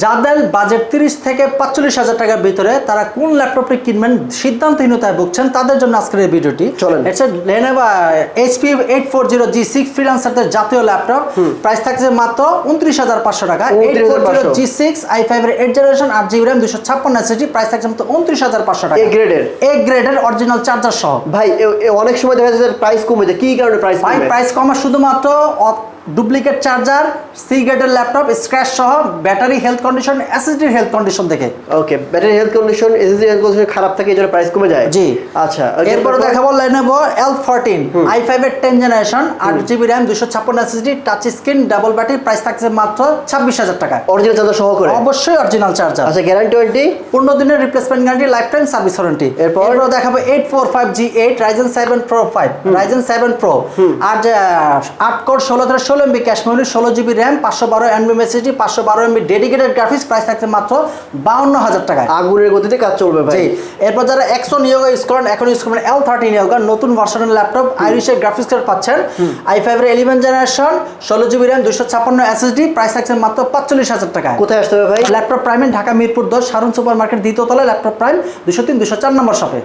যাদের বাজেট 30 থেকে 45,000 টাকার ভিতরে তারা কোন ল্যাপটপটি কিনবেন সিদ্ধান্তহীনতায় ভুগছেন তাদের জন্য আজকের এই ভিডিওটি। চলেন। এটা Lenovo HP 840G6 ফ্রিল্যান্সারদের জাতীয় ল্যাপটপ, প্রাইস থাকছে মাত্র 29,500 টাকা। 840G6 i5 এর 8 generation 8GB RAM 256 SSD, price থাকছে মাত্র 29,500 টাকা। এ গ্রেডের অরিজিনাল চার্জার সহ। ভাই অনেক সময় দেখা যায় প্রাইস কমে যায়, কি কারণে প্রাইস কমে? প্রাইস কমা শুধুমাত্র ডুপ্লিকেট চার্জার, সি গ্রেডের ল্যাপটপ, স্ক্র্যাচ সহ, battery health condition, SSD health condition দেখে। Okay, battery health condition, SSD health condition খারাপ থাকে এজন্য প্রাইস কমে যায়। জি আচ্ছা, এরপর দেখাবো Lenovo L14 i5 এর 10 generation 8GB RAM 256 SSD, touch screen, double battery, price থাকছে মাত্র 26,000 টাকা। অরিজিনাল চার্জার সহ করে? অবশ্যই অরিজিনাল চার্জার। আচ্ছা, গ্যারান্টি ওয়ারেন্টি? 15 দিনের replacement guarantee, life time service warranty. এরপর দেখাবো 845G8 Ryzen 7 Pro 5 Ryzen 7 Pro আর 8 core 16 MB cache memory, 16GB RAM, 512 MB SSD, 512 MB dedicated graphics, price থাকছে মাত্র 52,000 টাকায়। আগুনের গতিতে কাজ চলবে ভাই। জি এরপর যারা Exxon Yoga ইউজ করেন, এখন ইউজ করবেন L13 Yoga নতুন ভার্সনের ল্যাপটপ, আইরিশের গ্রাফিক্স কার্ড পাচ্ছেন, i5 এর 11 generation, 16GB RAM, 256 SSD, price থাকছে মাত্র 45,000 টাকায়। কোথায় আসতে হবে ভাই? ল্যাপটপ প্রাইম ঢাকা মিরপুর 10 সারুন সুপার মার্কেট দ্বিতীয় তলায় ল্যাপটপ প্রাইম 203 204 নম্বর শপে।